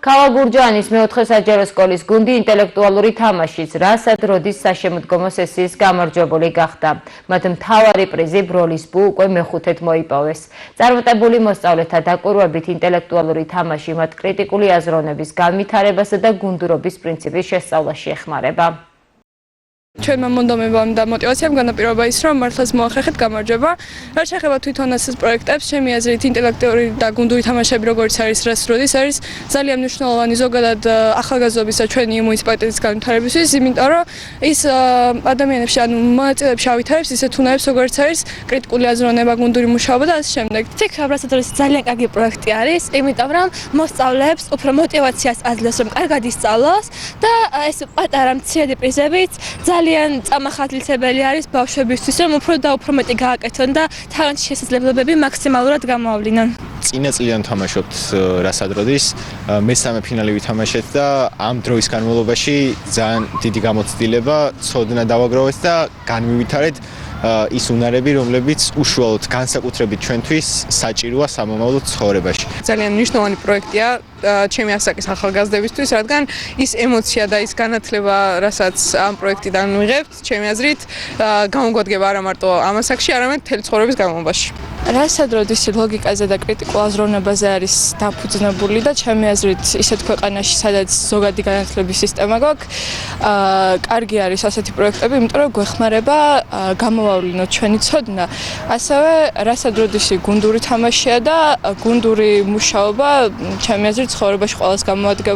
ქალა გურჯაანის მეოთხე საჯარო სკოლის გუნდი ინტელექტუალური თამაშის რასად როდის საშემოდგომო სესიის გამარჯვებული გახდა. მათ მთავარი პრიზი ბროლის ბუ უკვე მეხუთედ მოიპოვეს. წარმატებული მოსწავლეთა დაკვირვებით ინტელექტუალური თამაში მათ კრიტიკული აზროვნების განვითარებასა და გუნდურობის პრინციპის შესწავლაში ეხმარება. ჩვენმა მონდომებამ და მოტივაციამ განაპირობა ის, რომ მართლაც მოახერხეთ გამარჯვება. რაც შეეხება თვითონ ეს პროექტებს, ჩემი აზრით ინტელექტუალური და გუნდური თამაშები როგორც არის რას როდის არის ძალიან მნიშვნელოვანი ზოგადად ახალგაზრდობის და ჩვენი მუნიციპალიტეტის განვითარებისთვის, იმიტომ რომ ის ადამიანებში, ანუ მონაწილეებში ავითარებს ისეთ უნარებს, როგორც არის კრიტიკული აზროვნება, გუნდური მუშაობა და ასე შემდეგ. ფიქრობ, რომ ძალიან კარგი პროექტი არის, იმიტომ რომ მოსწავლეებს უფრო მოტივაციას აძლევს, რომ კარგად ისწავლოს და ეს პატარა მცირედი პრიზებიც ძალიან წამახალისებელი არის ბავშვებისთვის, რომ უფრო და უფრო მეტი გააკეთონ და თავიანთი შესაძლებლობები მაქსიმალურად გამოავლინონ. წინა წლიდან თამაშობთ რასად როდის, მესამე ფინალი ვითამაშეთ და ამ დროის განმავლობაში ძალიან დიდი გამოცდილება, ცოდნა დავაგროვეთ და განმივითარეთ ის უნარები, რომლებიც უშუალოდ განსაკუთრებით ჩვენთვის საჭიროა სამომავლო ცხოვრებაში. ძალიან მნიშვნელოვანი პროექტია ჩემი ასაკის ახალგაზრდებისთვის, რადგან ის ემოცია და ის განათლება, რასაც ამ პროექტიდან მიღებთ, ჩემი აზრით, გამოგვადგება არა მარტო ამ ასაკში, არამედ მთელი ცხოვრების განმავლობაში. რასად როდის ლოგიკაზე და კრიტიკულ აზროვნებაზე არის დაფუძნებული და ჩემი აზრით ისეთ ქვეყანაში, სადაც ზოგადი განათლების სისტემა გვაქვს, კარგი არის ასეთი პროექტები, იმიტომ რომ გვეხმარება გამოვავლინოთ ჩვენი ცოდნა. ასევე რასად როდის გუნდური თამაშია და გუნდური მუშაობა, ჩემი აზრით ცხოვრებაში ყველას გამოადგება.